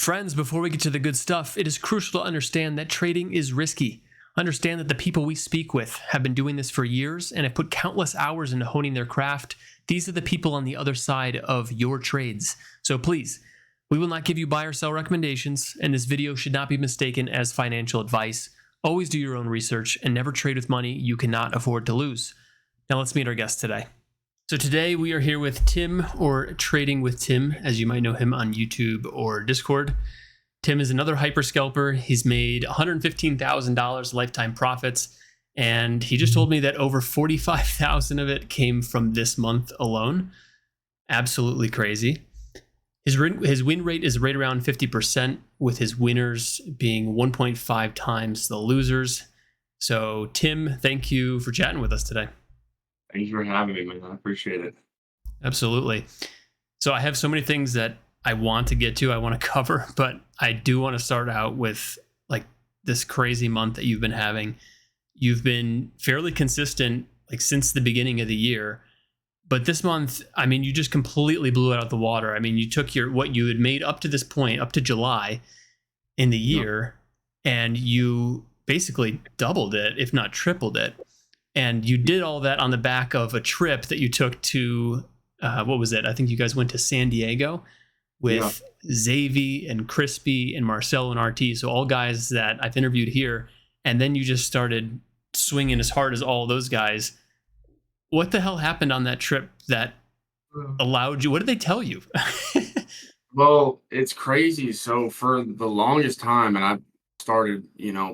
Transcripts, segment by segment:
Friends, before we get to the good stuff, it is crucial to understand that trading is risky. Understand that the people we speak with have been doing this for years and have put countless hours into honing their craft. These are the people on the other side of your trades. So please, we will not give you buy or sell recommendations, and this video should not be mistaken as financial advice. Always do your own research and never trade with money you cannot afford to lose. Now let's meet our guest today. So today we are here with Tim, or Trading with Tim, as you might know him on YouTube or Discord. Tim is another hyper-scalper. He's made $115,000 lifetime profits, and he just told me that over 45,000 of it came from this month alone. Absolutely crazy. His win rate is right around 50%, with his winners being 1.5 times the losers. So Tim, thank you for chatting with us today. Thank you for having me, man. I appreciate it. Absolutely. So I have so many things that I want to get to, I want to cover, but I do want to start out with like this crazy month that you've been having. You've been fairly consistent like since the beginning of the year, but this month, I mean, you just completely blew it out of the water. I mean, you took what you had made up to this point, up to July in the year, and you basically doubled it, if not tripled it. And you did all that on the back of a trip that you took to, what was it? I think you guys went to San Diego with Xavi and Crispy and Marcelo and RT. So all guys that I've interviewed here. And then you just started swinging as hard as all those guys. What the hell happened on that trip that allowed you? What did they tell you? Well, it's crazy. So for the longest time, and I started,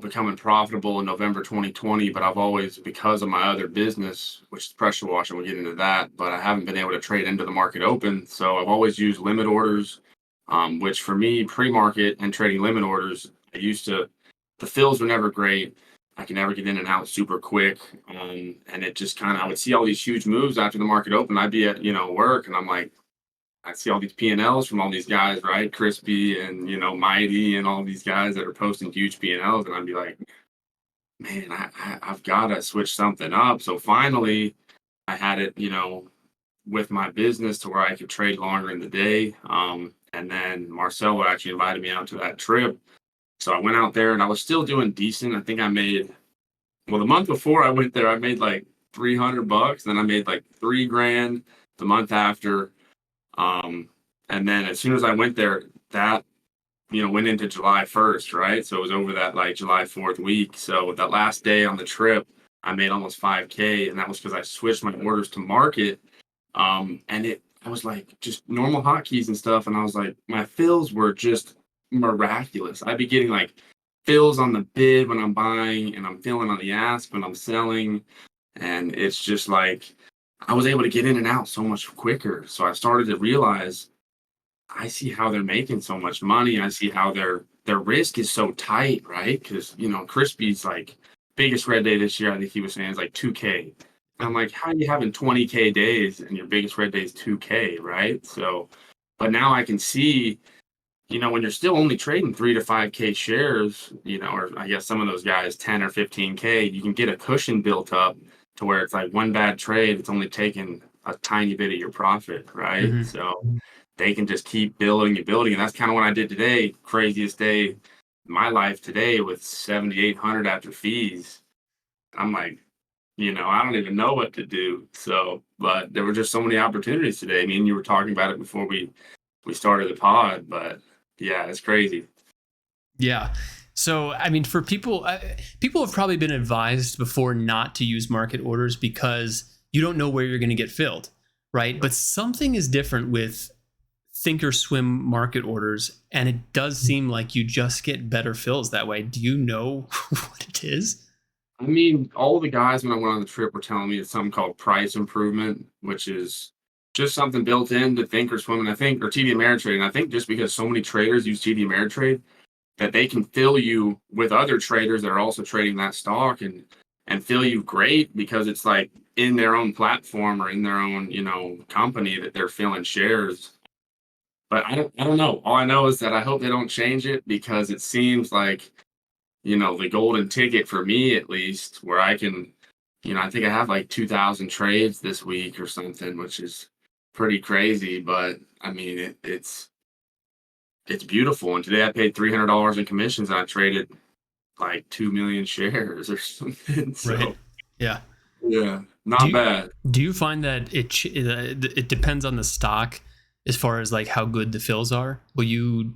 becoming profitable in November 2020, but I've always, because of my other business, which is pressure washing, we'll get into that, but I haven't been able to trade into the market open. So I've always used limit orders, which for me, pre-market and trading limit orders, the fills were never great. I can never get in and out super quick. And it just I would see all these huge moves after the market open. I'd be at, work, and I'm like, I see all these P&Ls from all these guys, right? Crispy and, Mighty and all these guys that are posting huge P&Ls. And I'd be like, man, I've got to switch something up. So finally, I had it, with my business to where I could trade longer in the day. And then Marcelo actually invited me out to that trip. So I went out there and I was still doing decent. I think the month before I went there, I made like $300. Then I made like $3,000 the month after. And then as soon as I went there, that, went into July 1st, right? So it was over that like July 4th week. So that last day on the trip, I made almost 5K, and that was because I switched my orders to market. I was like just normal hotkeys and stuff. And I was like, my fills were just miraculous. I'd be getting like fills on the bid when I'm buying, and I'm filling on the ask when I'm selling. And it's just like, I was able to get in and out so much quicker. So I started to realize, I see how they're making so much money. I see how their risk is so tight, right? Because, Crispy's like biggest red day this year, I think he was saying, is like 2K. And I'm like, how are you having 20K days and your biggest red day is 2K, right? So, but now I can see, when you're still only trading 3 to 5K shares, or I guess some of those guys 10 or 15K, you can get a cushion built up to where it's like one bad trade, it's only taking a tiny bit of your profit, right? Mm-hmm. So they can just keep building and building. And that's kind of what I did today. Craziest day in my life today with 7,800 after fees. I'm like, I don't even know what to do. So, but there were just so many opportunities today. I mean, you were talking about it before we started the pod, but yeah, it's crazy. Yeah. So, I mean, for people have probably been advised before not to use market orders because you don't know where you're going to get filled, right? But something is different with Thinkorswim market orders, and it does seem like you just get better fills that way. Do you know what it is? I mean, all the guys when I went on the trip were telling me it's something called price improvement, which is just something built into Thinkorswim, and I think, or TD Ameritrade. And I think just because so many traders use TD Ameritrade, that they can fill you with other traders that are also trading that stock and fill you great because it's like in their own platform or in their own, company that they're filling shares. But I don't know. All I know is that I hope they don't change it because it seems like, the golden ticket for me at least, where I can, I think I have like 2,000 trades this week or something, which is pretty crazy. But I mean, it's beautiful. And today I paid $300 in commissions and I traded like 2 million shares or something. Right. So Yeah. yeah, Do not you, bad. do you find that it depends on the stock as far as like how good the fills are? Will you?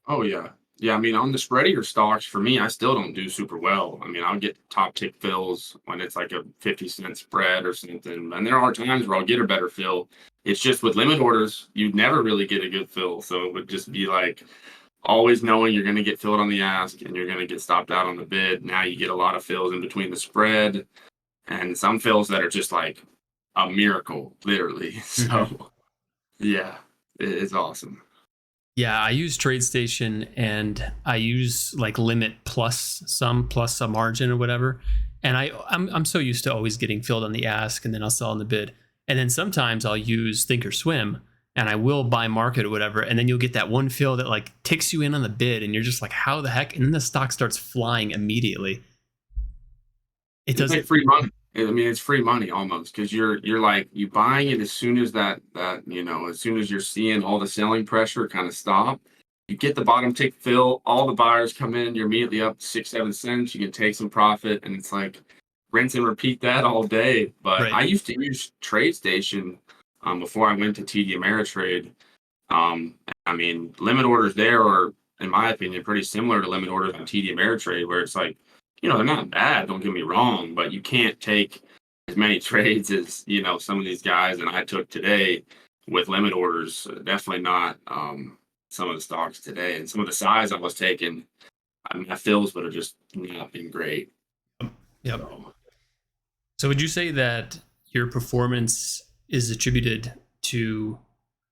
Oh yeah. Yeah, I mean on the spreadier stocks for me, I still don't do super well. I mean, I'll get top tick fills when it's like a 50-cent spread or something. And there are times where I'll get a better fill. It's just with limit orders, you'd never really get a good fill. So it would just be like always knowing you're going to get filled on the ask and you're going to get stopped out on the bid. Now you get a lot of fills in between the spread and some fills that are just like a miracle, literally. Mhm. So yeah, it's awesome. Yeah, I use TradeStation and I use like limit plus a margin or whatever. And I'm so used to always getting filled on the ask and then I'll sell on the bid. And then sometimes I'll use Thinkorswim and I will buy market or whatever. And then you'll get that one fill that like ticks you in on the bid and you're just like, how the heck? And then the stock starts flying immediately. It It's like doesn't. free money. I mean, it's free money almost because you're like you buying it as soon as as soon as you're seeing all the selling pressure kind of stop. You get the bottom tick fill, all the buyers come in, you're immediately up 6, 7 cents. You can take some profit, and it's like rinse and repeat that all day. But Right. I used to use TradeStation before I went to TD Ameritrade. I mean, limit orders there are, in my opinion, pretty similar to limit orders on TD Ameritrade, where it's like, they're not bad, don't get me wrong, but you can't take as many trades as, some of these guys and I took today with limit orders. Definitely not some of the stocks today. And some of the size I was taking, I mean, my fills would have just not been great. Yep. So, So would you say that your performance is attributed to,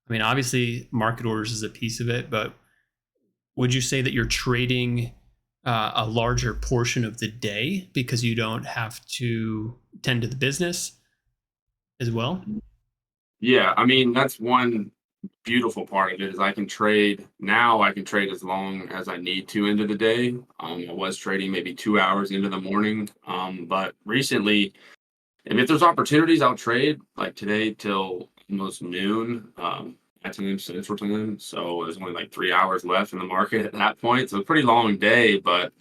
I mean, obviously market orders is a piece of it, but would you say that you're trading a larger portion of the day because you don't have to tend to the business as well? yeah, I mean, that's one beautiful part of it is I can trade now. I can trade as long as I need to into the day. I was trading maybe 2 hours into the morning, but recently, if there's opportunities, I'll trade like today till almost noon. At time Central Time, so there's only like 3 hours left in the market at that point. So a pretty long day, but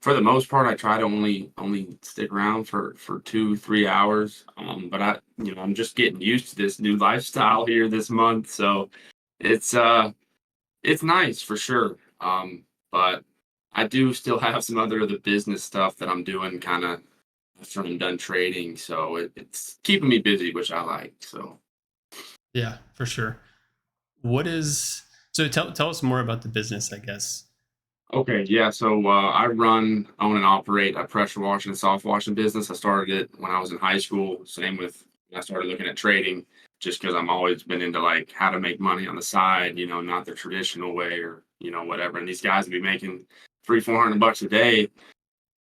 for the most part, I try to only stick around for 2, 3 hours. But I'm just getting used to this new lifestyle here this month, so it's uh it's nice for sure. But I do still have some other of the business stuff that I'm doing kind of after I'm done trading, so it's keeping me busy, which I like. So Yeah, for sure. What is so tell us more about the business, I guess. okay, yeah. So I own, and operate a pressure washing and soft washing business. I started it when I was in high school. Same with when I started looking at trading, just because I'm always been into like how to make money on the side, not the traditional way or whatever. And these guys would be making 300-400 bucks a day,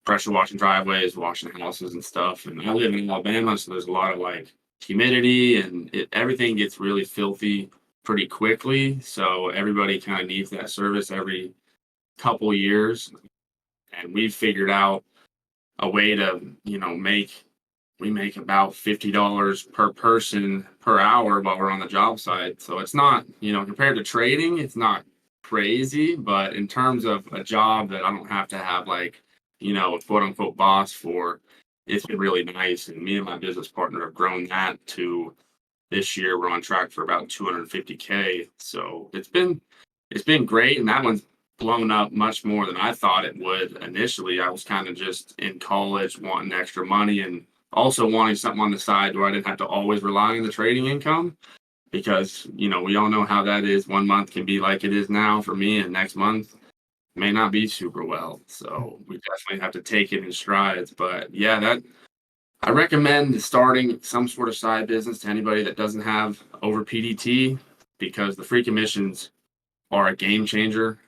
pressure washing driveways, washing houses and stuff. And I live in Alabama, so there's a lot of like humidity, and everything gets really filthy pretty quickly. So everybody kind of needs that service every couple years, and we've figured out a way to we make about $50 per person per hour while we're on the job site. So it's not, compared to trading, it's not crazy, but in terms of a job that I don't have to have like, a quote unquote boss for, it's been really nice. And me and my business partner have grown that to this year we're on track for about 250K. So it's been great, and that one's blown up much more than I thought it would initially. I was kind of just in college wanting extra money and also wanting something on the side where I didn't have to always rely on the trading income because, we all know how that is. One month can be like it is now for me, and next month may not be super well. So we definitely have to take it in strides. But yeah, that I recommend starting some sort of side business to anybody that doesn't have over PDT because the free commissions are a game changer.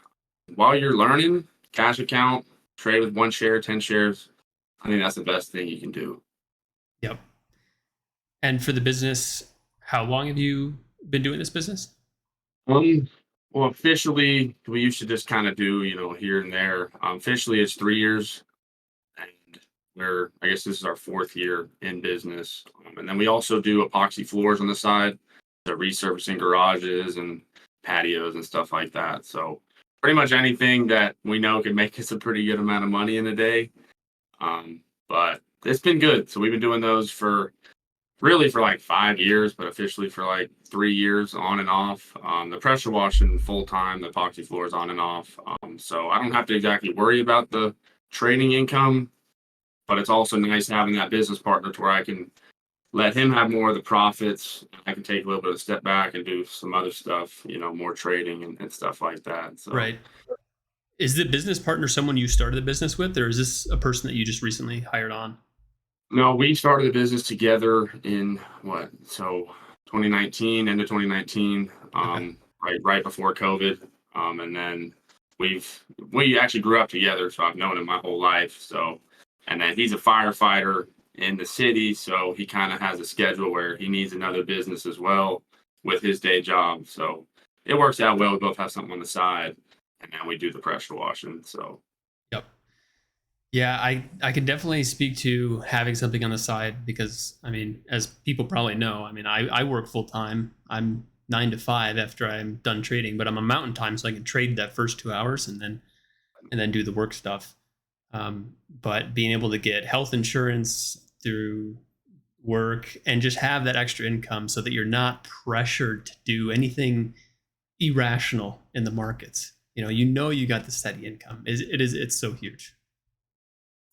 While you're learning, cash account, trade with 1 share, 10 shares. I think that's the best thing you can do. Yep. And for the business, how long have you been doing this business? Um, well, officially, we used to just kind of do, here and there. Officially, it's 3 years, and I guess this is our fourth year in business. And then we also do epoxy floors on the side, the resurfacing garages and patios and stuff like that. So pretty much anything that we know can make us a pretty good amount of money in a day. But it's been good. So we've been doing those for really for like 5 years, but officially for like 3 years on and off. The pressure washing full time, the epoxy floors on and off. So I don't have to exactly worry about the trading income, but it's also nice having that business partner to where I can let him have more of the profits. I can take a little bit of a step back and do some other stuff, more trading and stuff like that. So Right. Is the business partner someone you started the business with, or is this a person that you just recently hired on? no, we started the business together in what? So 2019, end of 2019, Okay. right before COVID. And then we actually grew up together, so I've known him my whole life. So, and then he's a firefighter in the city, so he kind of has a schedule where he needs another business as well with his day job. So it works out well. We both have something on the side, and then we do the pressure washing. So Yep. Yeah, I can definitely speak to having something on the side because I mean, as people probably know, I mean, I work full time. I'm 9 to 5 after I'm done trading, but I'm a mountain time, so I can trade that first 2 hours and then do the work stuff. But being able to get health insurance through work and just have that extra income so that you're not pressured to do anything irrational in the markets. You got the steady income. It's so huge.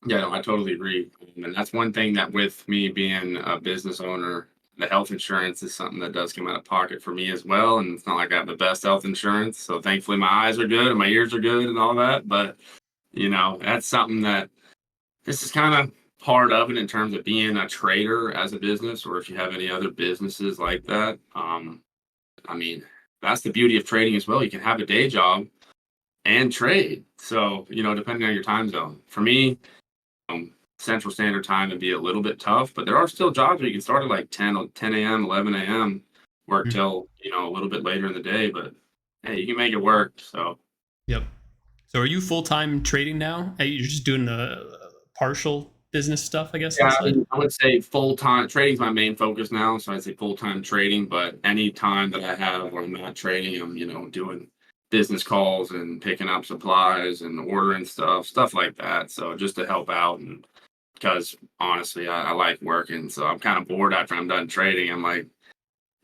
yeah, no, I totally agree. And that's one thing that with me being a business owner, the health insurance is something that does come out of pocket for me as well. And it's not like I have the best health insurance. So thankfully my eyes are good and my ears are good and all that. But, that's something that this is kind of part of it in terms of being a trader as a business, or if you have any other businesses like that. I mean, that's the beauty of trading as well. You can have a day job and trade. So, depending on your time zone. For me, Central Standard Time and be a little bit tough, but there are still jobs where you can start at like 10 a.m., 11 a.m., work Mhm. till, a little bit later in the day, but hey, you can make it work. So, Yep. So are you full time trading now? You're just doing the partial business stuff, I guess, on the yeah, I side. mean, I would say full time trading is my main focus now. So I'd say full time trading, but any time that I have where I'm not trading, I'm, doing business calls and picking up supplies and ordering stuff like that. So just to help out and because honestly, I like working. So I'm kind of bored after I'm done trading. I'm like,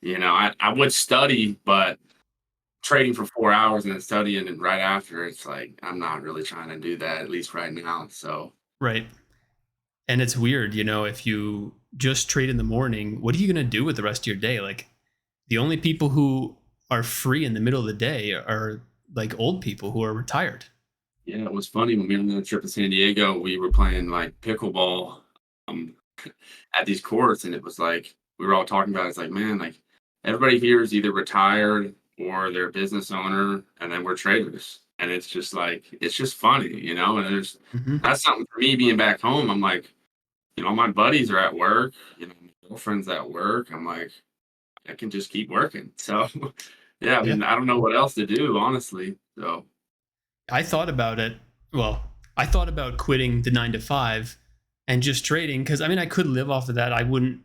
I would study, but trading for 4 hours and then studying and right after, it's like I'm not really trying to do that, at least right now. So Right. And it's weird, if you just trade in the morning, what are you going to do with the rest of your day? Like the only people who are free in the middle of the day are like old people who are retired. yeah, it was funny when we were on the trip to San Diego, we were playing like pickleball um at these courts, and it was like we were all talking about it. It's like, man, like everybody here is either retired or they're a business owner, and then we're traders. And it's just like it's just funny, and Hmm. that's something for me being back home. I'm like, my buddies are at work, my girlfriend's at work. I'm like, I can just keep working. So yeah, I Yeah. mean, I don't know what else to do, honestly. So I thought about it. Well, I thought about quitting the 9 to 5 and just trading because I mean, I could live off of that. I wouldn't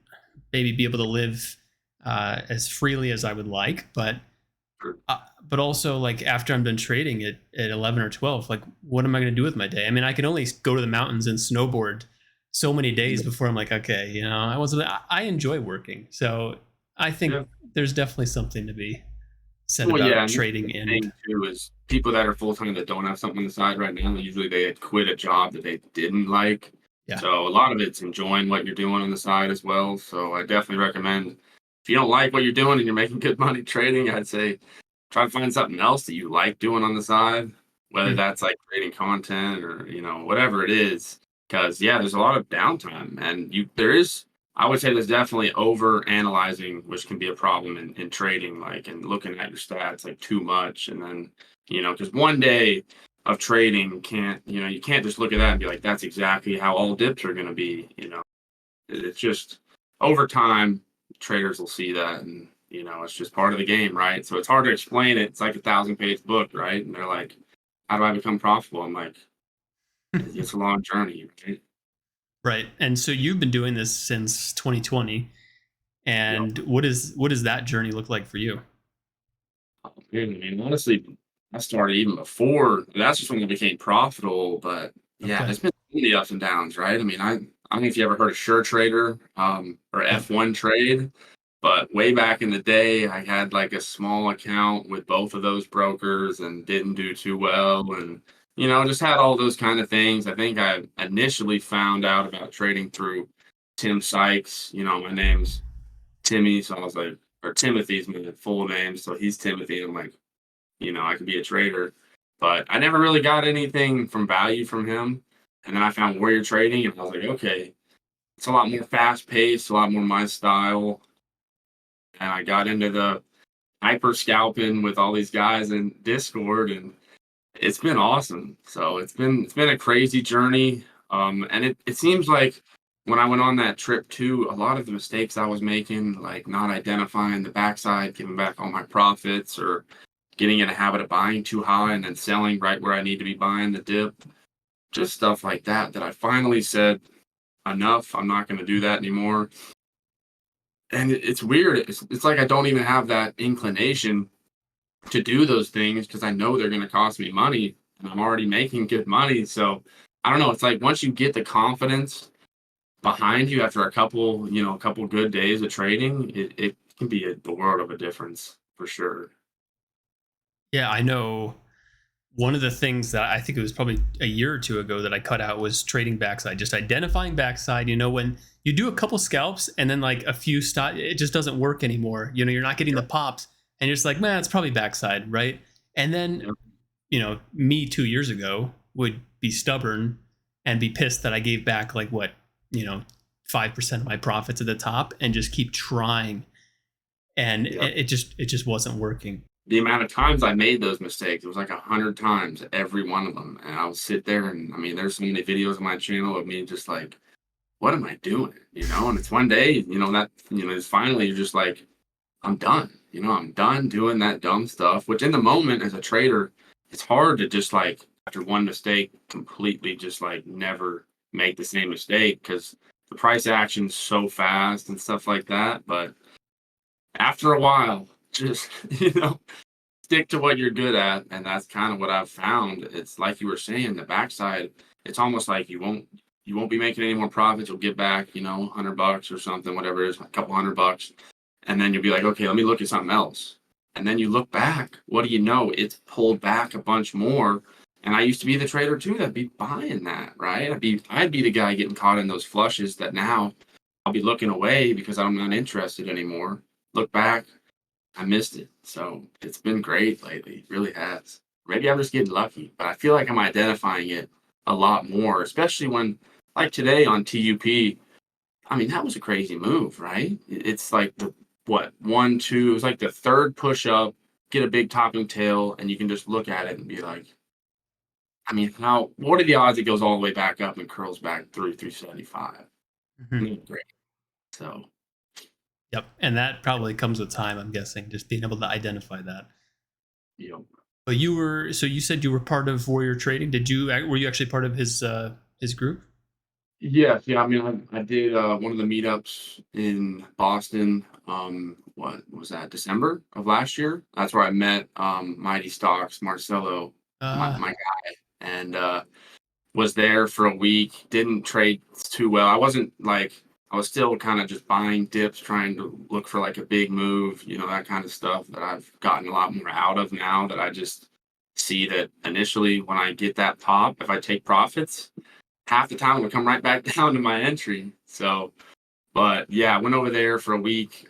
maybe be able to live as freely as I would like, but also like after I'm done trading at 11 or 12, like what am I going to do with my day? I mean, I can only go to the mountains and snowboard so many days before I'm like, okay, I enjoy working. So I think yeah. there's definitely something to be said Well, yeah, about and that's the trading big and thing too is people that are full time that don't have something on the side right now, usually they had quit a job that they didn't like. yeah. So a lot of it's enjoying what you're doing on the side as well. So I definitely recommend if you don't like what you're doing and you're making good money trading, I'd say try to find something else that you like doing on the side, whether Hmm. that's like creating content or, whatever it is. Cause yeah, there's a lot of downtime and I would say there's definitely over analyzing, which can be a problem in trading, like and looking at your stats like too much. And then, because one day of trading you can't just look at that and be like, that's exactly how all dips are going to be. It's just over time, traders will see that and, it's just part of the game, right? So it's hard to explain it. It's like a 1,000-page book, right? And they're like, how do I become profitable? I'm like, it's a long journey, right? Right. And so you've been doing this since 2020. Yep. And what is that journey look like for you? Man, I mean, honestly, I started even before. That's just when it became profitable. But yeah, Okay. there's been so many ups and downs, right? I mean, I don't know if you ever heard of Sure Trader or Yep. F1 Trade, but way back in the day, I had like a small account with both of those brokers and didn't do too well. And, just had all those kind of things. I think I initially found out about trading through Tim Sykes. My name's Timmy. So I was like, or Timothy's my full name. So he's Timothy. I'm like, I could be a trader. But I never really got anything from value from him. And then I found Warrior Trading and I was like, okay, it's a lot more fast paced, a lot more my style. And I got into the hyper-scalping with all these guys in Discord, and it's been awesome. So it's been a crazy journey. And it seems like when I went on that trip too, a lot of the mistakes I was making, like not identifying the backside, giving back all my profits, or getting in a habit of buying too high and then selling right where I need to be buying the dip, just stuff like that, that I finally said, enough. I'm not going to do that anymore. And it's weird. It's like I don't even have that inclination to do those things because I know they're going to cost me money and I'm already making good money. So I don't know. It's like once you get the confidence behind you after a couple good days of trading, it can be the world of a difference for sure. Yeah, I know. One of the things that I think it was probably a year or two ago that I cut out was trading backside, just identifying backside. When you do a couple scalps and then like a few stop, it just doesn't work anymore. You're not getting the Yep. pops and you're just like, man, it's probably backside, right? And then, Yep. me 2 years ago would be stubborn and be pissed that I gave back like what, you know, 5% of my profits at the top and just keep trying. And Yep. it just wasn't working. The amount of times I made those mistakes, it was like 100 times every one of them. And I would sit there and I mean, there's so many videos on my channel of me just like, what am I doing? And it's one day, it's finally you're just like, I'm done. I'm done doing that dumb stuff, which in the moment as a trader, it's hard to just like after one mistake completely just like never make the same mistake because the price action's so fast and stuff like that. But after a while, just, stick to what you're good at. And that's kind of what I've found. It's like you were saying, the backside, it's almost like you won't be making any more profits. You'll get back, $100 or something, whatever it is, a couple $100. And then you'll be like, okay, let me look at something else. And then you look back, what do you know? It's pulled back a bunch more. And I used to be the trader too that'd be buying that, right? I'd be the guy getting caught in those flushes that now I'll be looking away because I'm not interested anymore. Look back, I missed it. So it's been great lately. It really has. Maybe I'm just getting lucky, but I feel like I'm identifying it a lot more, especially when, like today on TUP, I mean, that was a crazy move, right? It's like the what, one, two, it was like the third push up, get a big topping tail, and you can just look at it and be like, I mean, what are the odds it goes all the way back up and curls back through 375? I Mhm. mean, great. So, Yep. And that probably comes with time, I'm guessing, just being able to identify that. you know, But so you said you were part of Warrior Trading. Were you actually part of his group? yes, yeah. I mean, I did one of the meetups in Boston. What was that? December of last year. That's where I met Mighty Stocks, Marcelo, my Uh guy, and was there for a week. Didn't trade too well. I wasn't like I was still kind of just buying dips, trying to look for like a big move, that kind of stuff that I've gotten a lot more out of now. That I just see that initially when I get that pop, if I take profits half the time it would come right back down to my entry. So, but yeah, I went over there for a week.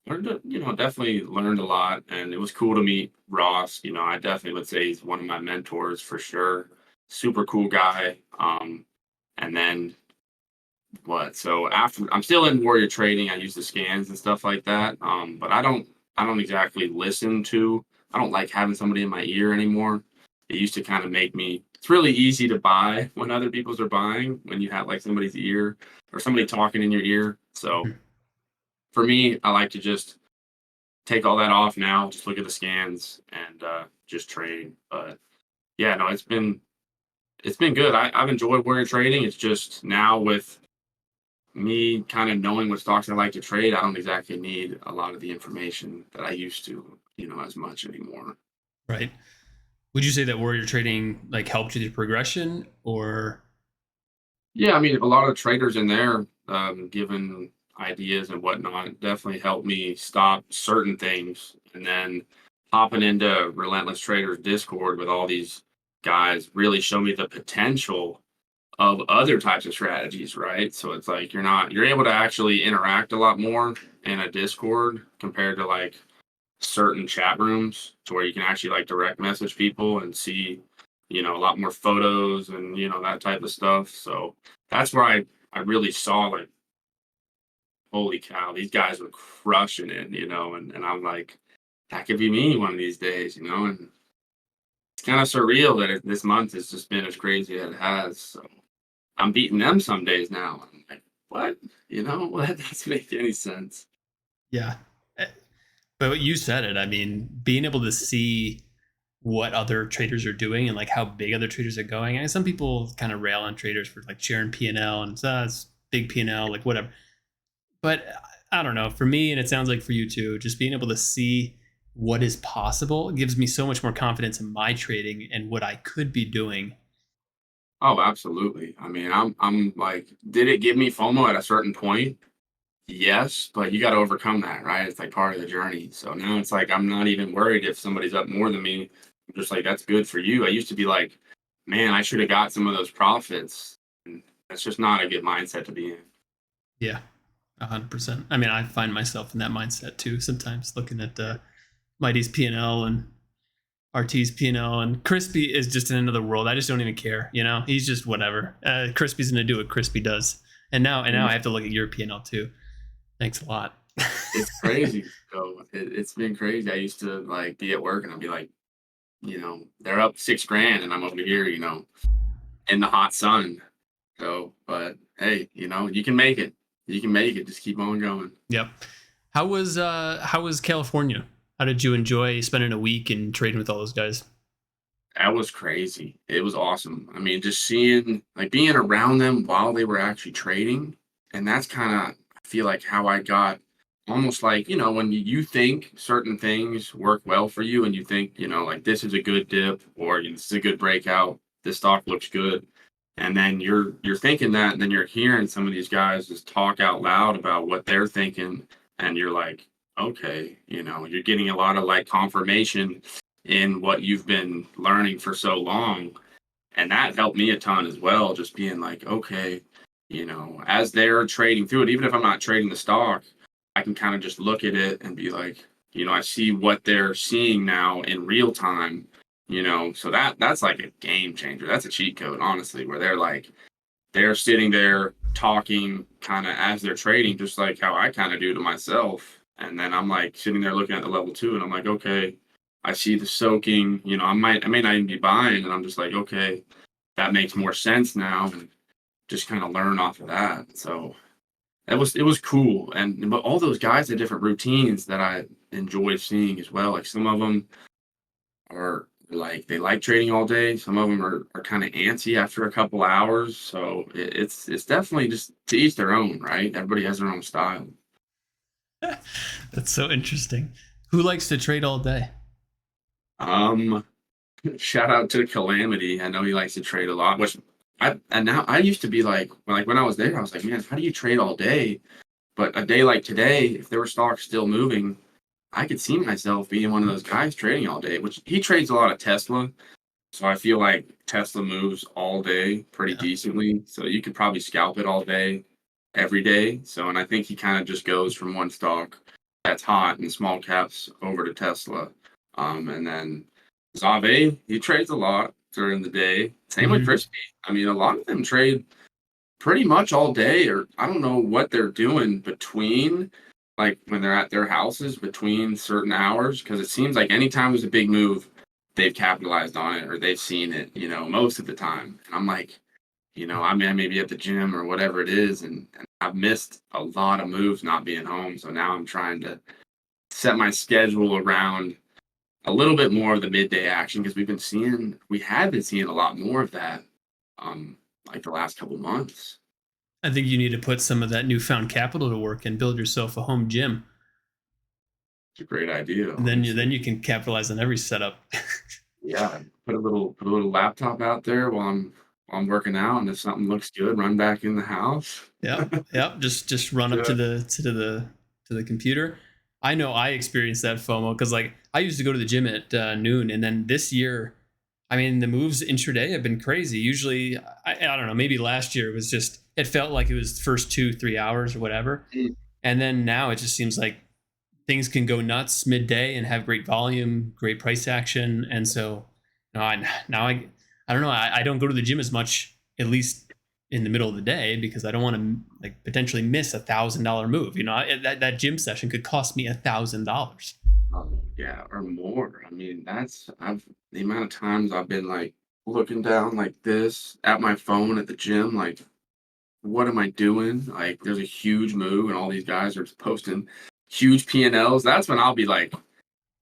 Definitely learned a lot, and it was cool to meet Ross. I definitely would say he's one of my mentors for sure. Super cool guy. And then what? So after I'm still in Warrior Trading, I use the scans and stuff like that. But I don't exactly listen to. I don't like having somebody in my ear anymore. It used to kind of make me. It's really easy to buy when other people's are buying when you have like somebody's ear or somebody talking in your ear. So mhm. for me, I like to just take all that off now. Just look at the scans and just trade. But yeah, no, it's been good. I've enjoyed Warrior Trading. It's just now with me kind of knowing what stocks I like to trade, I don't exactly need a lot of the information that I used to, as much anymore. Right. Would you say that warrior trading like helped with your progression or? Yeah, I mean, a lot of traders in there, given ideas and whatnot, definitely helped me stop certain things. And then hopping into Relentless Traders Discord with all these guys really show me the potential of other types of strategies, right? So it's like you're able to actually interact a lot more in a Discord compared to like certain chat rooms to where you can actually like direct message people and see, a lot more photos and that type of stuff. So that's where I really saw like, holy cow, these guys were crushing it, and I'm like, that could be me one of these days, and it's kind of surreal that this month has just been as crazy as it has. So I'm beating them some days now. I'm like, what? That doesn't make any sense. Yeah. Eh, But you said it. I mean, being able to see what other traders are doing and like how big other traders are going. And some people kind of rail on traders for like sharing P and L and it's big P and L, like whatever. But I don't know. For me, and it sounds like for you too, just being able to see what is possible gives me so much more confidence in my trading and what I could be doing. Oh, absolutely. I mean, I'm like, did it give me FOMO at a certain point? Yes, but you got to overcome that, right? It's like part of the journey. So now it's like I'm not even worried if somebody's up more than me. I'm just like, that's good for you. I used to be like, man, I should have got some of those profits. And that's just not a good mindset to be in. Yeah, 100%. I mean, I find myself in that mindset too sometimes, looking at Mighty's P and L and RT's P and L, and Crispy is just in another world. I just don't even care. He's just whatever. Crispy's gonna do what Crispy does, and now I have to look at your P and L too. Thanks a lot. It's crazy. So it's been crazy. I used to like be at work and I'd be like, they're up 6 grand and I'm over here, in the hot sun. So, but hey, you can make it. You can make it. Just keep on going. Yep. How was California? How did you enjoy spending a week and trading with all those guys? That was crazy. It was awesome. I mean, just seeing like being around them while they were actually trading. And that's kind of, I feel like how I got almost like, when you think certain things work well for you and you think, like this is a good dip or this is a good breakout, this stock looks good. And then you're thinking that, and then you're hearing some of these guys just talk out loud about what they're thinking, and you're like, okay, you're getting a lot of like confirmation in what you've been learning for so long. And that helped me a ton as well, just being like, okay, as they're trading through it, even if I'm not trading the stock, I can kind of just look at it and be like, I see what they're seeing now in real time, so that's like a game changer. That's a cheat code, honestly, where they're sitting there talking kind of as they're trading, just like how I kind of do to myself. And then I'm like sitting there looking at the level two, and I'm like, okay, I see the soaking. I may not even be buying, and I'm just like, okay, that makes more sense now, and just kind of learn off of that. So it was cool, and but all those guys had different routines that I enjoy seeing as well. Like some of them are like they like trading all day. Some of them are kind of antsy after a couple hours. So it's definitely just to each their own, right? Everybody has their own style. That's so interesting. Who likes to trade all day? Um, Shout out to Calamity. I know he likes to trade a lot, which and now I used to be like when I was there, I was like, man, how do you trade all day? But a day like today, if there were stocks still moving, I could see myself being one of those guys trading all day, which he trades a lot of Tesla. So I feel like Tesla moves all day pretty Yeah. decently. So you could probably scalp it all day, every day. So, and I think he kind of just goes from one stock that's hot in small caps over to Tesla. And then Zave, he trades a lot during the day. Same with Hmm. Crispy. I mean, a lot of them trade pretty much all day, or I don't know what they're doing between, like when they're at their houses between certain hours, because it seems like anytime there's a big move, they've capitalized on it or they've seen it, most of the time. And I'm like, I mean, I may be at the gym or whatever it is, and I've missed a lot of moves not being home. So now I'm trying to set my schedule around a little bit more of the midday action because we have been seeing a lot more of that, um, like the last couple months. I think you need to put some of that newfound capital to work and build yourself a home gym. It's a great idea, And then you honestly. then you can capitalize on every setup. Yeah, put a little laptop out there while I'm working out, and if something looks good, run back in the house. Yep, yep. Just run up Yeah. to the computer. I know I experienced that FOMO because like I used to go to the gym at noon, and then this year, I mean, the moves intraday have been crazy. Usually, I don't know, maybe last year it was just it felt like it was the first 2 3 hours or whatever, Mm. and then now it just seems like things can go nuts midday and have great volume, great price action, and so now I don't know. I don't go to the gym as much, at least in the middle of the day, because I don't want to like potentially miss $1,000 move. That gym session could cost me $1,000. Oh, yeah, or more. I mean, that's I've the amount of times I've been like looking down like this at my phone at the gym, like, what am I doing? Like, there's a huge move, and all these guys are posting huge P&Ls. That's when I'll be like,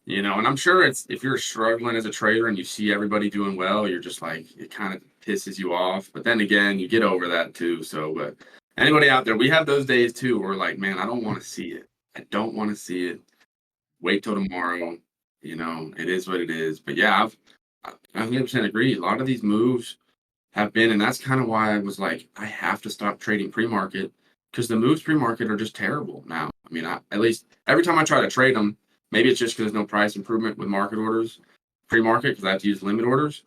and I'm sure it's if you're struggling as a trader and you see everybody doing well, you're just like it kind of pisses you off. But then again, you get over that too. So, but anybody out there, we have those days too. Where we're like, man, I don't want to see it. I don't want to see it. Wait till tomorrow. It is what it is. But yeah, I 100% agree. A lot of these moves have been, and that's kind of why I was like, I have to stop trading pre-market because the moves pre-market are just terrible now. I mean, at least every time I try to trade them, maybe it's just because there's no price improvement with market orders, pre-market because I have to use limit orders.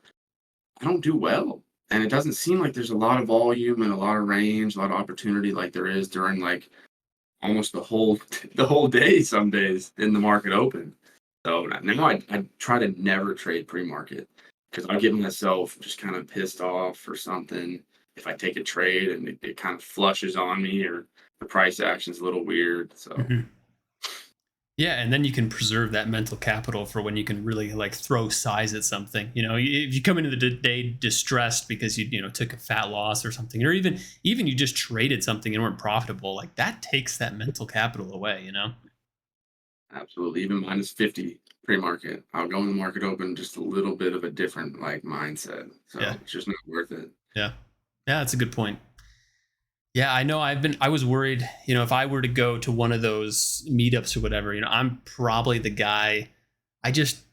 I don't do well, and it doesn't seem like there's a lot of volume and a lot of range, a lot of opportunity like there is during like almost the whole day some days in the market open. So now I try to never trade pre-market because I get myself just kind of pissed off or something if I take a trade and it kind of flushes on me or the price action's a little weird. So Mhm. Yeah, and then you can preserve that mental capital for when you can really like throw size at something. If you come into the day distressed because you took a fat loss or something, or even you just traded something and weren't profitable, like that takes that mental capital away. absolutely, even -50 pre-market, I'll go in the market open just a little bit of a different like mindset. Yeah, So it's just not worth it. yeah, yeah. That's a good point. Yeah, I know. I was worried. If I were to go to one of those meetups or whatever, I'm probably the guy. I just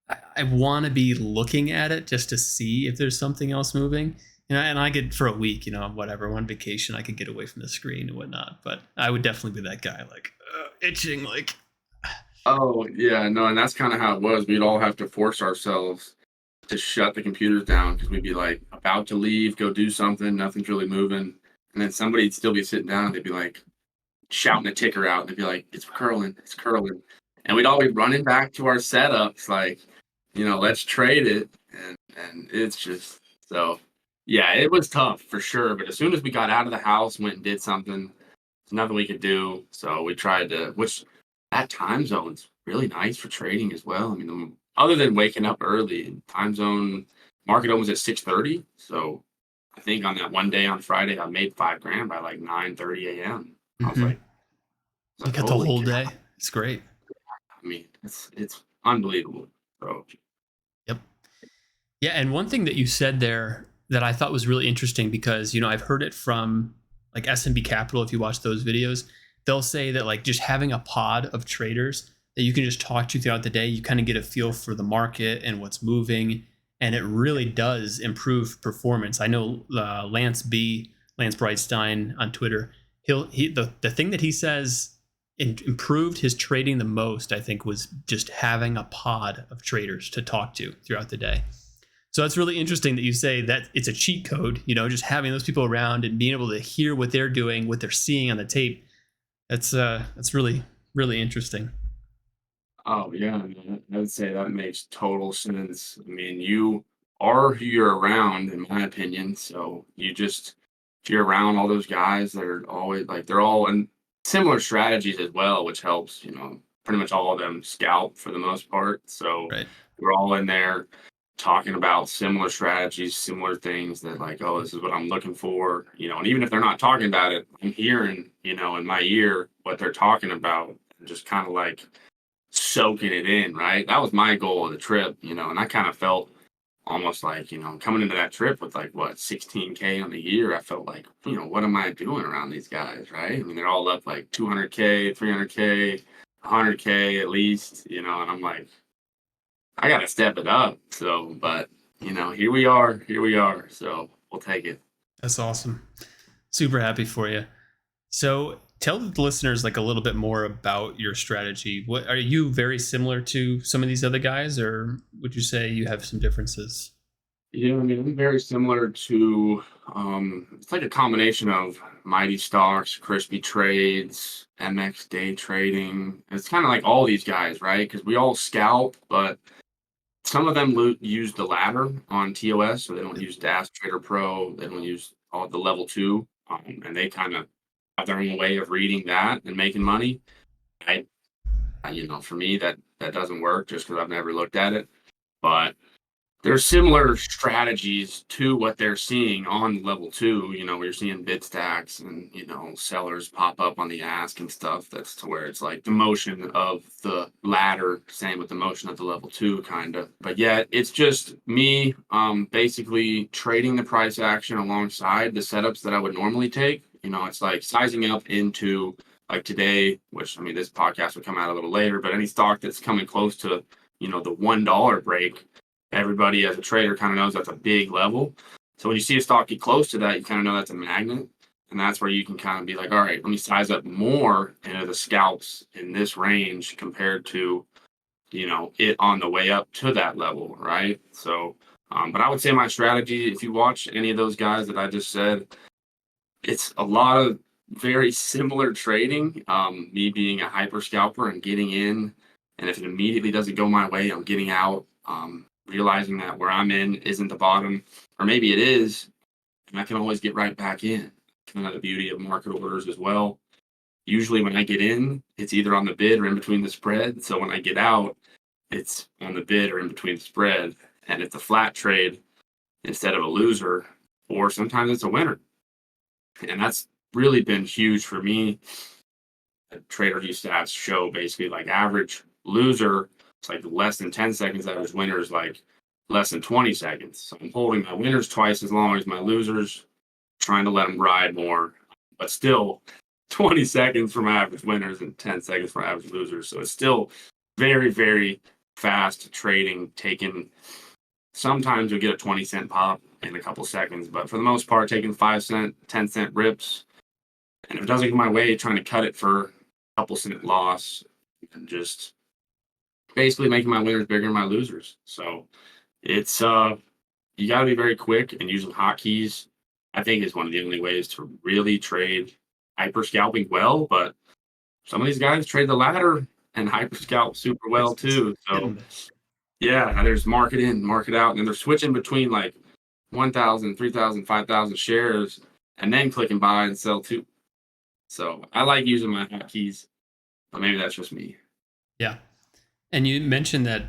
I want to be looking at it just to see if there's something else moving. And I could for a week, whatever, one vacation, I could get away from the screen and whatnot. But I would definitely be that guy, like itching, like Oh yeah, no, and that's kind of how it was. We'd all have to force ourselves to shut the computers down because we'd be like about to leave, go do something, nothing's really moving. And then somebody'd still be sitting down, they'd be like shouting a ticker out, they'd be like, it's curling, it's curling. And we'd all be running back to our setups, like, let's trade it. And it's just so yeah, it was tough for sure. But as soon as we got out of the house, went and did something, there's nothing we could do. So we tried to, which that time zone's really nice for trading as well. I mean, other than waking up early, time zone market opens at 6:30. So I think on that one day on Friday, I made 5 grand by like 9:30 a.m. I was hmm like, you got the holy whole cow. day. It's great. I mean, it's unbelievable. So Yep. Yeah, and one thing that you said there that I thought was really interesting because I've heard it from like S&B Capital. If you watch those videos, they'll say that like just having a pod of traders that you can just talk to throughout the day, you kind of get a feel for the market and what's moving, and it really does improve performance. I know Lance Brightstein on Twitter. The thing that he says improved his trading the most, I think, was just having a pod of traders to talk to throughout the day. So that's really interesting that you say that it's a cheat code, just having those people around and being able to hear what they're doing, what they're seeing on the tape. That's really, really interesting. oh yeah, man, I would say that makes total sense. I mean, you are who you're around, in my opinion. So if you're around all those guys, they're always like they're all in similar strategies as well, which helps. Pretty much all of them scalp for the most part. So Right. we're all in there talking about similar strategies, similar things that like, oh, this is what I'm looking for. And even if they're not talking about it, I'm hearing, in my ear what they're talking about, and just kind of like soaking it in, right? That was my goal of the trip, and I kind of felt almost like, coming into that trip with like what, 16K on the year, I felt like, what am I doing around these guys, right? I mean, they're all up like 200K, 300K, 100K at least, and I'm like, I got to step it up. So, but here we are. Here we are. So we'll take it. That's awesome. Super happy for you. So tell the listeners like a little bit more about your strategy. What are you very similar to some of these other guys, or would you say you have some differences? Yeah, I mean, I'm very similar to it's like a combination of mighty stocks, crispy trades, MX day trading. It's kind of like all these guys, right? Because we all scalp, but some of them use the ladder on TOS, so they don't use Dash Trader Pro. They don't use all the level two, and they kind of have their own way of reading that and making money. I, for me, that doesn't work just because I've never looked at it. But there's similar strategies to what they're seeing on level two. We're seeing bid stacks and, sellers pop up on the ask and stuff. That's to where it's like the motion of the ladder, same with the motion of the level two, kind of. But yeah, it's just me basically trading the price action alongside the setups that I would normally take. It's like sizing up into like today, which I mean, this podcast would come out a little later, but any stock that's coming close to, the $1 break, everybody as a trader kind of knows that's a big level. So when you see a stock get close to that, you kind of know that's a magnet. And that's where you can kind of be like, all right, let me size up more into the scalps in this range compared to, it on the way up to that level, right? So, but I would say my strategy, if you watch any of those guys that I just said, it's a lot of very similar trading. Me being a hyper scalper and getting in, and if it immediately doesn't go my way, I'm getting out. Realizing that where I'm in isn't the bottom, or maybe it is, and I can always get right back in. Kind of the beauty of market orders as well. Usually, when I get in, it's either on the bid or in between the spread. So when I get out, it's on the bid or in between the spread, and it's a flat trade instead of a loser, or sometimes it's a winner. And that's really been huge for me. The TraderView stats show basically like average loser, it's like less than 10 seconds, average winner is like less than 20 seconds. So I'm holding my winners twice as long as my losers, trying to let them ride more, but still 20 seconds from average winners and 10 seconds from average losers. So it's still very, very fast trading, taking sometimes you'll get a 20-cent pop in a couple seconds, but for the most part, taking 5-cent, 10-cent rips. And if it doesn't go my way, trying to cut it for a couple cent loss and just basically making my winners bigger than my losers. So it's you got to be very quick, and using hotkeys, I think, is one of the only ways to really trade hyper scalping well. But some of these guys trade the ladder and hyper scalp super well too. So yeah, there's market in, market out, and then they're switching between like 1,000, 3,000, 5,000 shares, and then clicking buy and sell too. So I like using my hotkeys, but maybe that's just me. Yeah. And you mentioned that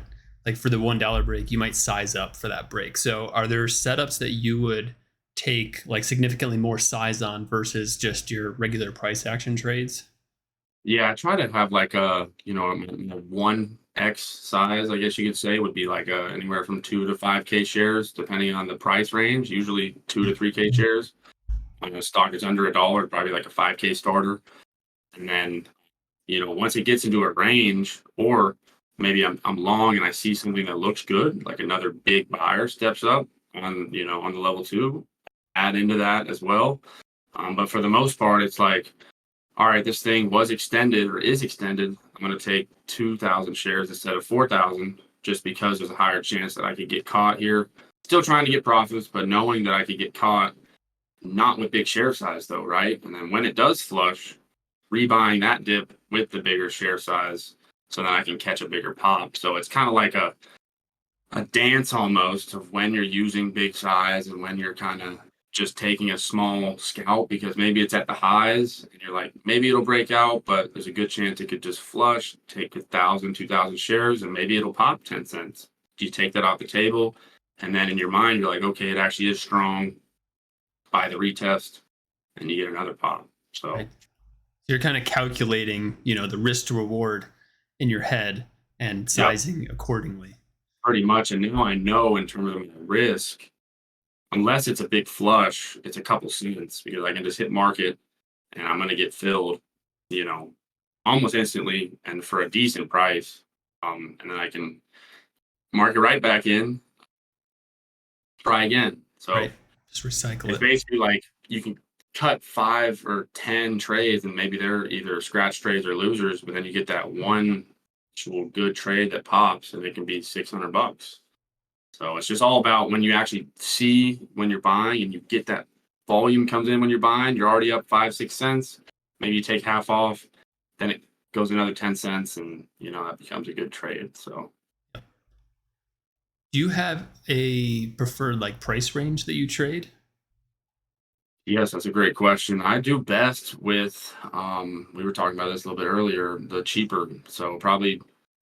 like for the $1 break, you might size up for that break. So are there setups that you would take like significantly more size on versus just your regular price action trades? Yeah, I try to have like a 1x size, I guess you could say, would be like anywhere from 2 to 5K shares, depending on the price range. Usually 2 to 3K shares. On a stock is under $1, probably like a 5K starter. And then, once it gets into a range, or maybe I'm long and I see something that looks good, like another big buyer steps up on the level two, add into that as well. But for the most part, it's like, all right, this thing was extended or is extended. I'm going to take 2,000 shares instead of 4,000 just because there's a higher chance that I could get caught here. Still trying to get profits, but knowing that I could get caught, not with big share size though, right? And then when it does flush, rebuying that dip with the bigger share size so that I can catch a bigger pop. So it's kind of like a dance almost of when you're using big size and when you're kind of just taking a small scalp because maybe it's at the highs and you're like, maybe it'll break out, but there's a good chance it could just flush, take 1,000, 2,000 shares, and maybe it'll pop 10 cents. You take that off the table, and then in your mind, you're like, okay, it actually is strong. Buy the retest, and you get another pop. So Right. So you're kind of calculating, the risk to reward in your head and yep, sizing accordingly. pretty much. And now I know in terms of my risk, unless it's a big flush, it's a couple cents because I can just hit market and I'm going to get filled, you know, almost instantly and for a decent price. And then I can mark it right back in, try again. Right. So Just recycle it's it. basically like you can cut 5 or 10 trades, and maybe they're either scratch trades or losers, but then you get that one actual good trade that pops, and it can be $600. So it's just all about when you actually see when you're buying and you get that volume comes in when you're buying, you're already up 5, 6 cents. Maybe you take half off, then it goes another 10 cents, and that becomes a good trade. So Do you have a preferred like price range that you trade? yes, that's a great question. I do best with we were talking about this a little bit earlier, the cheaper. So probably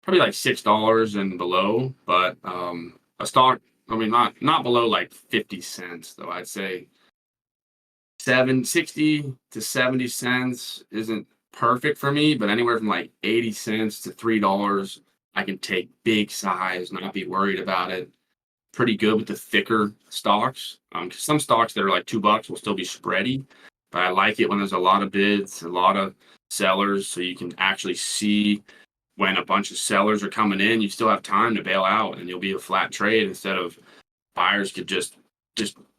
like $6 and below, but a stock, I mean not below like 50 cents though. I'd say 760 to 70 cents isn't perfect for me, but anywhere from like 80 cents to $3, I can take big size, not be worried about it. Pretty good with the thicker stocks. 'Cause some stocks that are like $2 will still be spready, but I like it when there's a lot of bids, a lot of sellers, so you can actually see when a bunch of sellers are coming in. You still have time to bail out, and you'll be a flat trade instead of buyers could just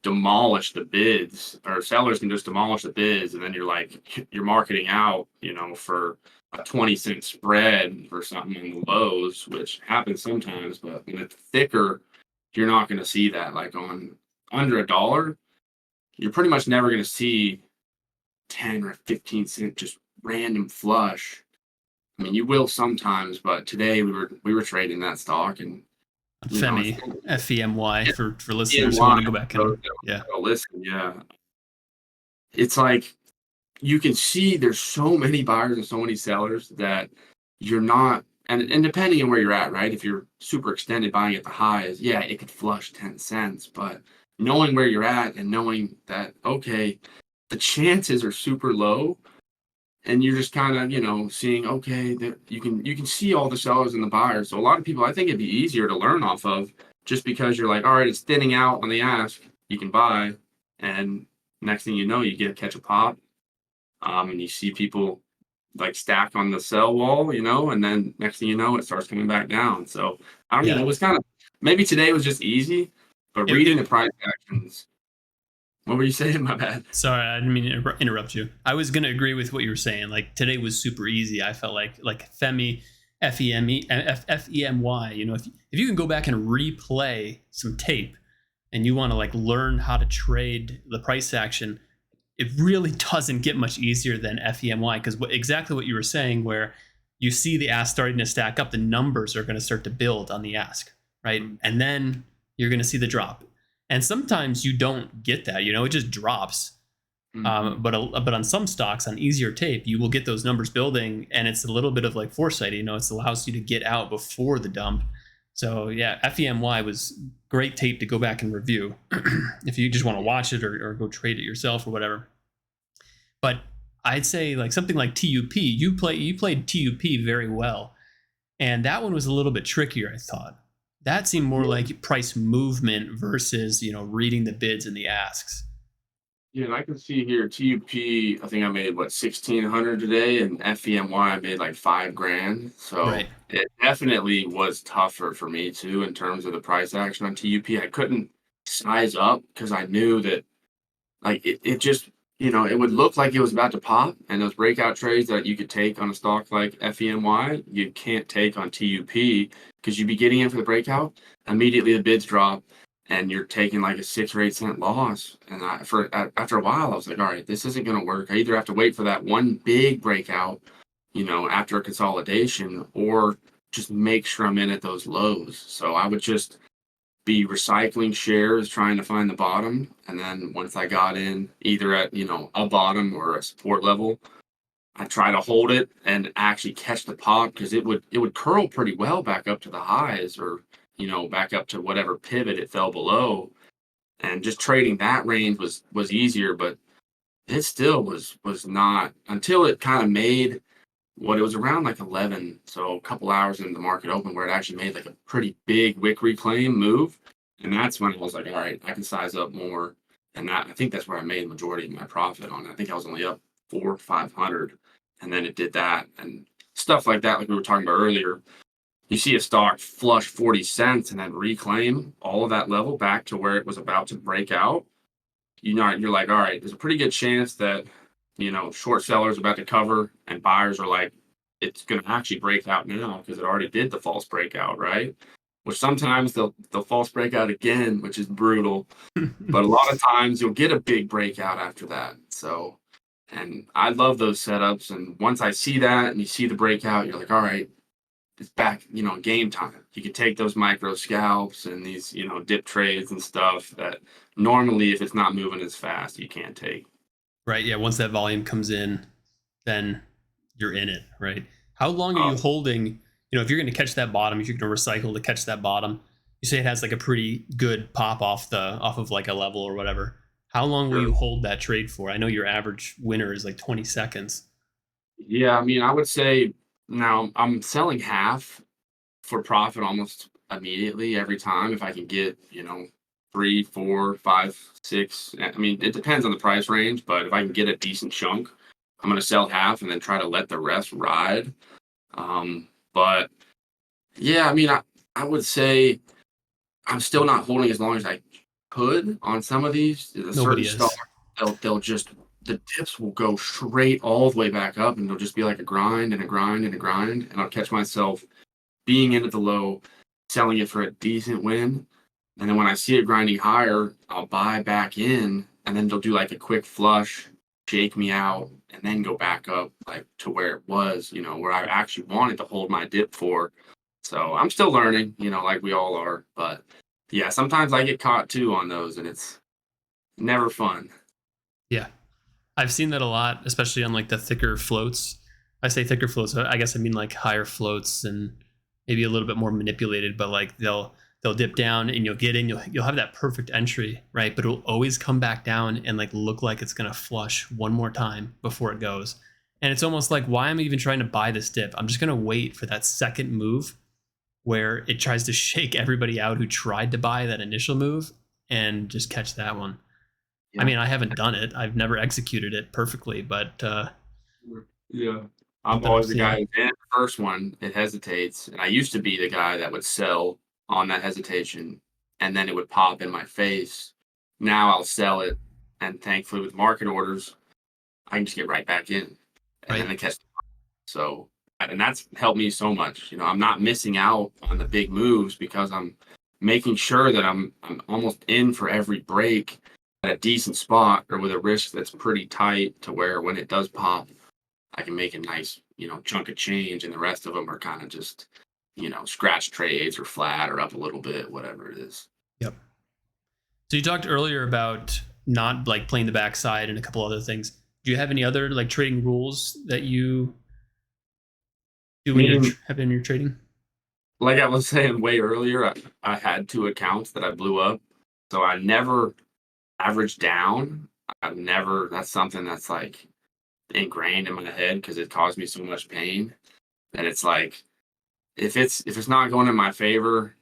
demolish the bids, or sellers can just demolish the bids, and then you're like you're marketing out, for a 20-cent spread for something in the lows, which happens sometimes, but when it's thicker, you're not going to see that. Like on under $1, you're pretty much never going to see 10 or 15 cent just random flush. I mean, you will sometimes, but today we were trading that stock, and it's Femi, FEMY for listeners who CNY. want to go back So and yeah. listen, yeah, it's like you can see there's so many buyers and so many sellers that you're not. And depending on where you're at, right? If you're super extended buying at the highs, yeah, it could flush 10 cents. But knowing where you're at and knowing that, okay, the chances are super low, and you're just kind of seeing, okay, that you can see all the sellers and the buyers. So a lot of people, I think it'd be easier to learn off of, just because you're like, all right, it's thinning out on the ask, you can buy, and next thing you know, you get catch a pop, and you see people like stack on the sell wall, and then next thing you know, it starts coming back down. So I don't know, Yeah. it was kind of, maybe today was just easy, but It, reading it, the price actions. What were you saying? My bad. sorry, I didn't mean to interrupt you. I was gonna agree with what you were saying. Like today was super easy. I felt like Femi, FEMY. If you can go back and replay some tape, and you want to like learn how to trade the price action, it really doesn't get much easier than FEMY, because exactly what you were saying, where you see the ask starting to stack up, the numbers are going to start to build on the ask, right? And then you're going to see the drop. And sometimes you don't get that, it just drops. Mm-hmm. But on some stocks on easier tape, you will get those numbers building, and it's a little bit of like foresight. It allows you to get out before the dump. So yeah, FEMY was great tape to go back and review if you just want to watch it or go trade it yourself or whatever. But I'd say like something like TUP, you played TUP very well, and that one was a little bit trickier. I thought that seemed more like price movement versus reading the bids and the asks. Yeah, and I can see here TUP. I think I made what 1,600 today, and FEMY I made like 5 grand. So Right. it definitely was tougher for me too in terms of the price action on TUP. I couldn't size up because I knew that like it just it would look like it was about to pop, and those breakout trades that you could take on a stock like FEMY, you can't take on TUP because you'd be getting in for the breakout. Immediately the bids drop, and you're taking like a 6 or 8 cent loss. And after a while, I was like, all right, this isn't going to work. I either have to wait for that one big breakout, after a consolidation, or just make sure I'm in at those lows. So I would just be recycling shares, trying to find the bottom. And then once I got in, either at, a bottom or a support level, I try to hold it and actually catch the pop, because it would curl pretty well back up to the highs, or, back up to whatever pivot it fell below. And just trading that range was easier, but it still was not until it kind of made what it was around like 11, so a couple hours into the market open, where it actually made like a pretty big wick reclaim move. And that's when I was like, all right, I can size up more. And I think that's where I made the majority of my profit on it. I think I was only up 400 or 500, and then it did that and stuff like that, like we were talking about earlier. you see a stock flush 40 cents and then reclaim all of that level back to where it was about to break out, you're like, all right, there's a pretty good chance that, short sellers are about to cover and buyers are like, it's going to actually break out now because it already did the false breakout, right? Which sometimes they'll false breakout again, which is brutal. But a lot of times you'll get a big breakout after that. So, and I love those setups. And once I see that and you see the breakout, you're like, all right, it's back, game time. You can take those micro scalps and these, dip trades and stuff that normally, if it's not moving as fast, you can't take. Right. Yeah. Once that volume comes in, then you're in it. Right. How long are Uh, you holding? If you're going to catch that bottom, if you're going to recycle to catch that bottom, you say it has like a pretty good pop off of like a level or whatever. How long will sure. you hold that trade for? I know your average winner is like 20 seconds. Yeah, I mean, I would say now I'm selling half for profit almost immediately every time if I can get, 3, 4, 5, 6. I mean, it depends on the price range, but if I can get a decent chunk, I'm going to sell half and then try to let the rest ride. But yeah, I mean, I would say I'm still not holding as long as I could on some of these. The certain Nobody stocks, is. they'll just the dips will go straight all the way back up, and it'll just be like a grind and a grind and a grind, and I'll catch myself being in at the low, selling it for a decent win, and then when I see it grinding higher, I'll buy back in, and then they'll do like a quick flush, shake me out, and then go back up like to where it was, where I actually wanted to hold my dip for. So I'm still learning, like we all are. But yeah, sometimes I get caught too on those, and it's never fun. Yeah. I've seen that a lot, especially on like the thicker floats. I say thicker floats, I guess I mean like higher floats and maybe a little bit more manipulated, but like they'll dip down and you'll get in, you'll have that perfect entry, right? But it'll always come back down and like look like it's gonna flush one more time before it goes. And it's almost like, why am I even trying to buy this dip? I'm just gonna wait for that second move where it tries to shake everybody out who tried to buy that initial move and just catch that one. I Yeah. mean, I haven't done it. I've never executed it perfectly, but Yeah. I'm something I've always the guy seen. who's in the first one, it hesitates. And I used to be the guy that would sell on that hesitation and then it would pop in my face. Now I'll sell it. And thankfully, with market orders, I can just get right back in and then Right. they catch. So, and that's helped me so much. I'm not missing out on the big moves because I'm making sure that I'm almost in for every break at a decent spot or with a risk that's pretty tight to where when it does pop, I can make a nice, chunk of change, and the rest of them are kind of just, scratch trades or flat or up a little bit, whatever it is. Yep. So you talked earlier about not like playing the backside and a couple other things. Do you have any other like trading rules that you do I when you're mean, have in your trading? like I was saying way earlier, I had 2 accounts that I blew up, so I never average down. I've never. That's something that's like ingrained in my head because it caused me so much pain. And it's like if it's not going in my favor,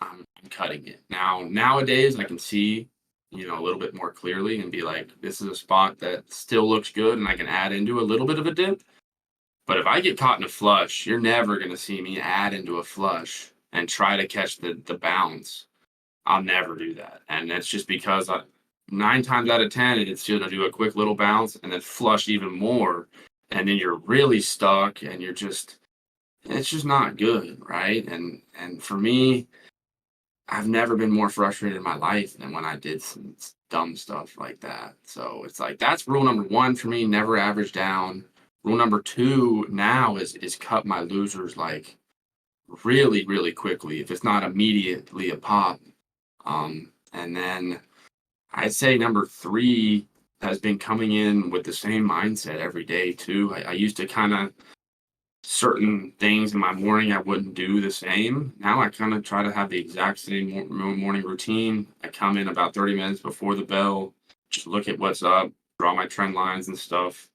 I'm cutting it. Nowadays I can see, a little bit more clearly and be like, this is a spot that still looks good and I can add into a little bit of a dip. But if I get caught in a flush, you're never gonna see me add into a flush and try to catch the bounce. I'll never do that. And that's just because 9 times out of 10, it's going to do a quick little bounce and then flush even more. And then you're really stuck and it's just not good. Right. And for me, I've never been more frustrated in my life than when I did some dumb stuff like that. So it's like, that's rule number one for me, never average down. Rule number two now is cut my losers like really, really quickly. If it's not immediately a pop, and then I'd say number three has been coming in with the same mindset every day too. I used to kind of certain things in my morning I wouldn't do the same. Now I kind of try to have the exact same morning routine. I come in about 30 minutes before the bell, just look at what's up, draw my trend lines and stuff.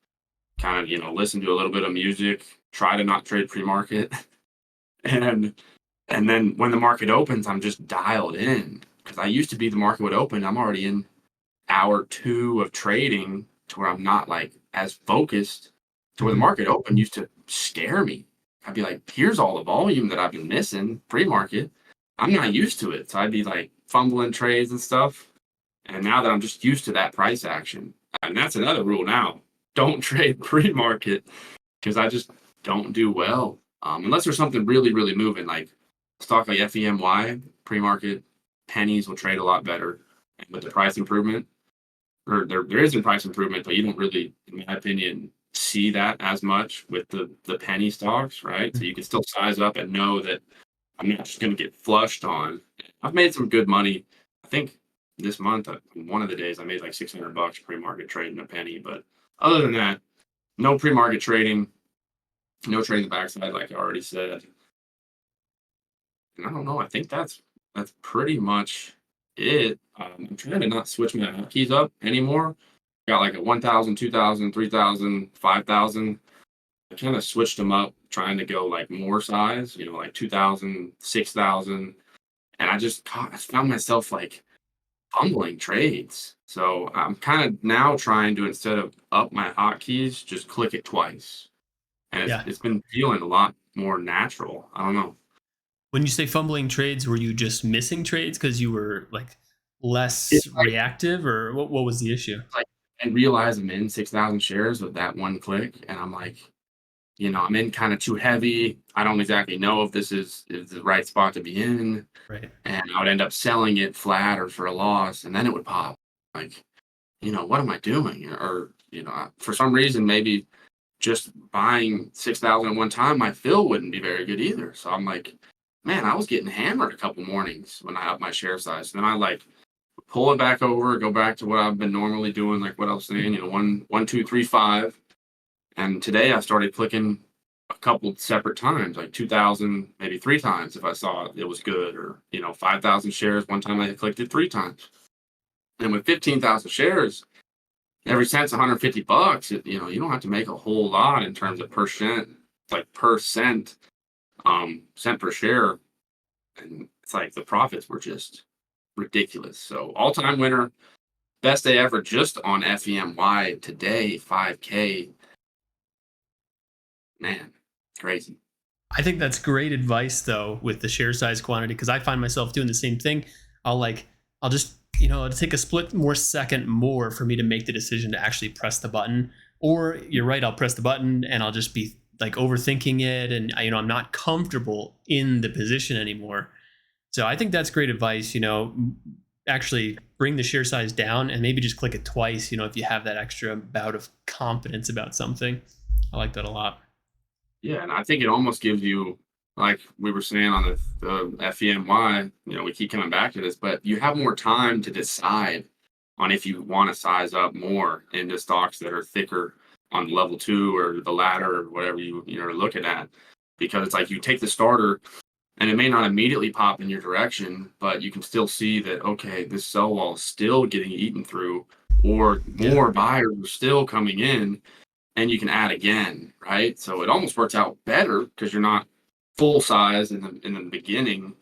Kind of listen to a little bit of music. Try to not trade pre-market, and and then when the market opens, I'm just dialed in because I used to be the market would open. I'm already in hour two of trading to where I'm not like as focused to where the Hmm. market open used to scare me. I'd be like, here's all the volume that I've been missing pre-market. I'm not used to it. So I'd be like fumbling trades and stuff. And now that I'm just used to that price action, and that's another rule now. Don't trade pre-market because I just don't do well. Unless there's something really, really moving, like stock like FEMY, pre-market pennies will trade a lot better. And with the price improvement, or there is a price improvement, but you don't really, in my opinion, see that as much with the penny stocks, right? So you can still size up and know that I'm not just going to get flushed on. I've made some good money. I think this month, one of the days, I made like $600 pre-market trading a penny. But other than that, no pre-market trading, no trading the backside, like I already said. And I don't know. I think that's pretty much it. I'm trying to not switch my hotkeys up anymore. Got like a 1,000, 2,000, 3,000, 5,000. I kind of switched them up, trying to go like more size, like 2,000, 6,000. And I found myself like fumbling trades. So I'm kind of now trying to, instead of up my hotkeys, just click it twice. And Yeah. it's been feeling a lot more natural. I don't know. When you say fumbling trades, were you just missing trades because you were like less It's reactive, or what was the issue? like I realize I'm in 6,000 shares with that one click, and I'm like, I'm in kind of too heavy. I don't exactly know if this is the right spot to be in, Right. and I would end up selling it flat or for a loss, and then it would pop. Like, what am I doing? Or, for some reason, maybe just buying 6,000 at one time, my fill wouldn't be very good either. So I'm like, man, I was getting hammered a couple mornings when I upped my share size. And then I like pull it back over, go back to what I've been normally doing, like what I was saying, one, two, three, five. And today I started clicking a couple separate times, like 2,000, maybe three times if I saw it was good, or 5,000 shares. One time I clicked it three times. And with 15,000 shares, every cent's $150. You don't have to make a whole lot in terms of percent, like percent, cent per share. And it's like the profits were just ridiculous. So all-time winner, best day ever just on FEMY today, 5K. Man, crazy. I think that's great advice though with the share size quantity, because I find myself doing the same thing. I'll just it'll take a split more second more for me to make the decision to actually press the button. Or you're right, I'll press the button and I'll just be like overthinking it, and I'm not comfortable in the position anymore. So I think that's great advice. Actually bring the share size down and maybe just click it twice. If you have that extra bout of confidence about something, I like that a lot. Yeah, and I think it almost gives you, like we were saying on the FEMY, we keep coming back to this, but you have more time to decide on if you want to size up more into stocks that are thicker on level two or the ladder or whatever you're looking at. Because it's like you take the starter and it may not immediately pop in your direction, but you can still see that, okay, this sell wall is still getting eaten through, or more buyers are still coming in, and you can add again, right? So it almost works out better because you're not full size in the beginning,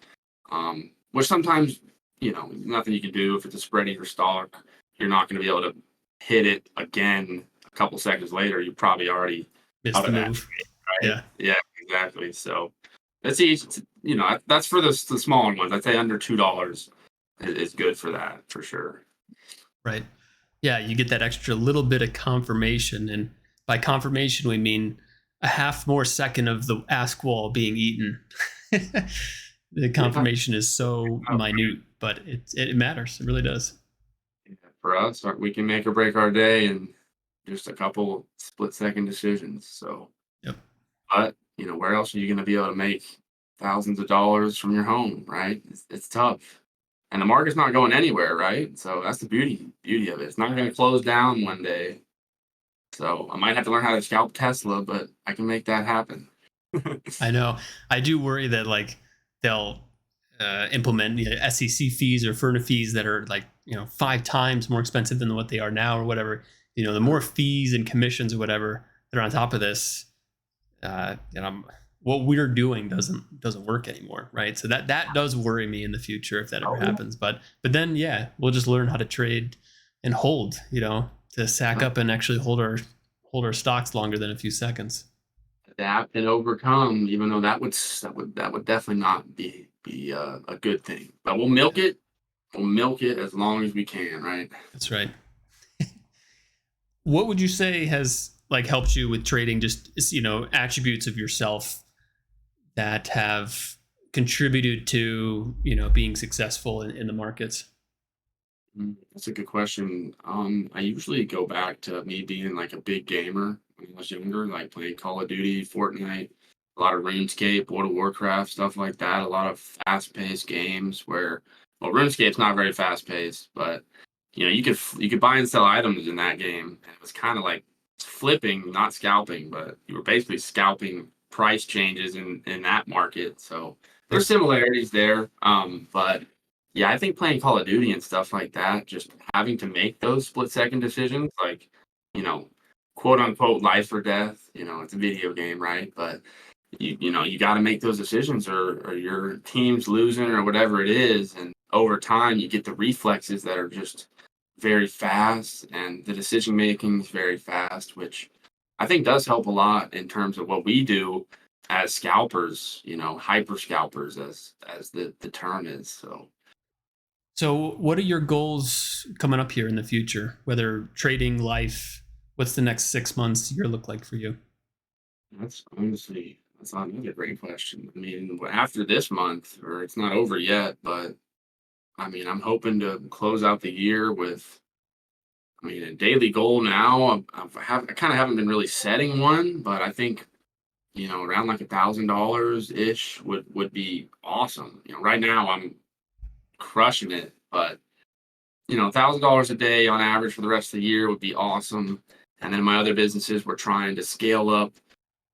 which sometimes, nothing you can do if it's a spread eater stock. You're not going to be able to hit it again a couple seconds later. You probably already Missed out the of that move. trade, right? Yeah. Yeah, exactly. So that's easy. That's for the smaller ones. I'd say under $2 is good for that for sure. Right. Yeah, you get that extra little bit of confirmation. And by confirmation, we mean a half more second of the ask wall being eaten. The Yeah. confirmation is so minute, but it matters. It really does. For us, we can make or break our day in just a couple split-second decisions. So, Yep. but where else are you going to be able to make thousands of dollars from your home, right? It's tough, and the market's not going anywhere, right? So that's the beauty of it. It's not going to close down one day. So I might have to learn how to scalp Tesla, but I can make that happen. I know. I do worry that like they'll implement SEC fees or FERNA fees that are like 5 times more expensive than what they are now or whatever. The more fees and commissions or whatever that are on top of this, what we're doing doesn't work anymore, right? So that does worry me in the future if that ever happens. But then we'll just learn how to trade and hold, to sack up and actually hold our stocks longer than a few seconds. adapt and overcome, even though that would definitely not be a good thing. But we'll milk Yeah, it. We'll milk it as long as we can, right? that's right. What would you say has like helped you with trading? Just attributes of yourself that have contributed to being successful in the markets. That's a good question. I usually go back to me being like a big gamer when I was younger, like playing Call of Duty, Fortnite, a lot of RuneScape, World of Warcraft, stuff like that. A lot of fast-paced games where, well, RuneScape's not very fast-paced, but you could buy and sell items in that game. And it was kind of like flipping, not scalping, but you were basically scalping price changes in that market. So there's similarities there. But yeah, I think playing Call of Duty and stuff like that, just having to make those split-second decisions, like, you know, quote unquote life or death, it's a video game, right? But you got to make those decisions or your team's losing or whatever it is. And over time, you get the reflexes that are just very fast and the decision making is very fast, which I think does help a lot in terms of what we do as scalpers, hyper scalpers as the term is. So So, what are your goals coming up here in the future? Whether trading, life, what's the next 6 months, year look like for you? that's another great question. I mean, after this month, or it's not over yet, but I mean, I'm hoping to close out the year with, I mean, a daily goal now. I kind of haven't been really setting one, but I think around like $1,000 ish would be awesome. Right now I'm crushing it, but $1,000 a day on average for the rest of the year would be awesome. And then my other businesses, we're trying to scale up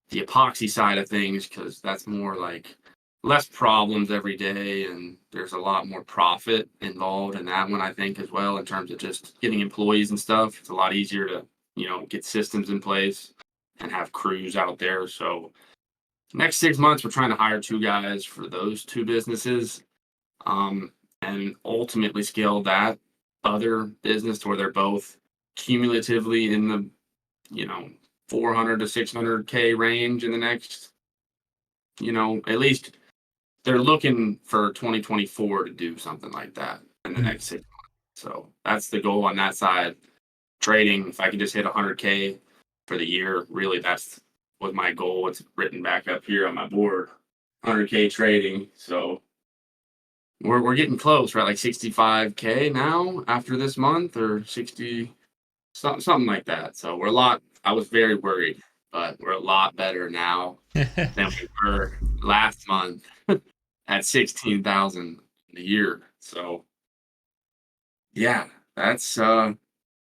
the epoxy side of things because that's more like less problems every day and there's a lot more profit involved in that one, I think, as well, in terms of just getting employees and stuff. It's a lot easier to get systems in place and have crews out there. So next 6 months we're trying to hire two guys for those two businesses, um, and ultimately scale that other business to where they're both cumulatively in the you know 400 to 600K range in the next, at least they're looking for 2024 to do something like that in the Mhm. next 6 months. So that's the goal on that side. Trading, if I can just hit 100K for the year, really that's was my goal. It's written back up here on my board, 100K trading. So we're getting close, right? Like 65K now after this month, or 60, something like that. So we're a lot. I was very worried, but we're a lot better now than we were last month at 16,000 a year. So yeah, that's it.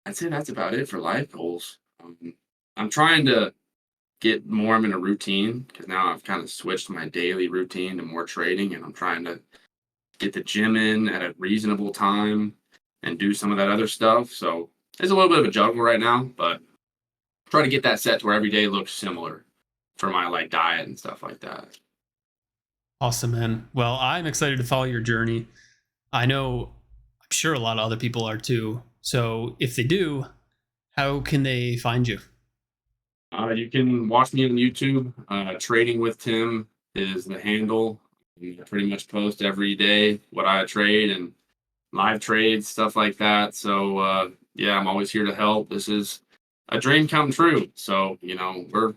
That's about it for life goals. I'm trying to get more in a routine because now I've kind of switched my daily routine to more trading, and I'm trying to get the gym in at a reasonable time and do some of that other stuff. So it's a little bit of a juggle right now, but try to get that set to where every day looks similar for my like diet and stuff like that. Awesome, man. Well, I'm excited to follow your journey. I know, I'm sure a lot of other people are too. So, if they do, how can they find you? You can watch me on YouTube. Trading with Tim is the handle. I pretty much post every day what I trade and live trades, stuff like that. So yeah, I'm always here to help. This is a dream come true. So we're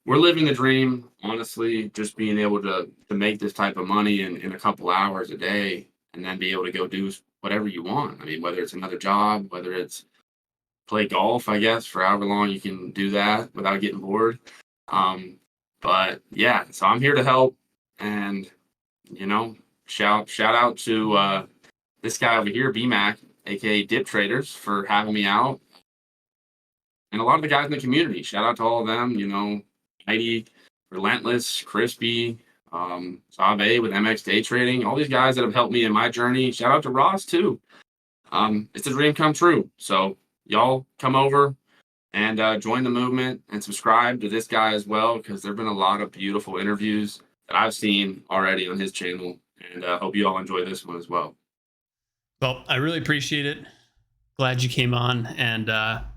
living the dream. Honestly, just being able to make this type of money in a couple hours a day, and then be able to go do whatever you want. I mean, whether it's another job, whether it's play golf, I guess, for however long you can do that without getting bored. Um, but yeah, so I'm here to help, and you know, shout out to this guy over here, BMAC, aka Dip Traders, for having me out, and a lot of the guys in the community. Shout out to all of them. Mighty, Relentless, Crispy, Sabe with MX Day Trading, all these guys that have helped me in my journey. Shout out to Ross too. It's a dream come true. So y'all come over and join the movement and subscribe to this guy as well, because there've been a lot of beautiful interviews that I've seen already on his channel, and hope you all enjoy this one as well. Well, I really appreciate it. Glad you came on, and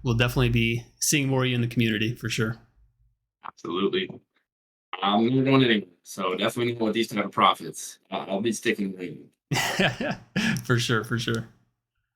we'll definitely be seeing more of you in the community for sure. Absolutely. I'm not going anywhere. So definitely not with these type of profits. I'll be sticking with it. For sure, for sure.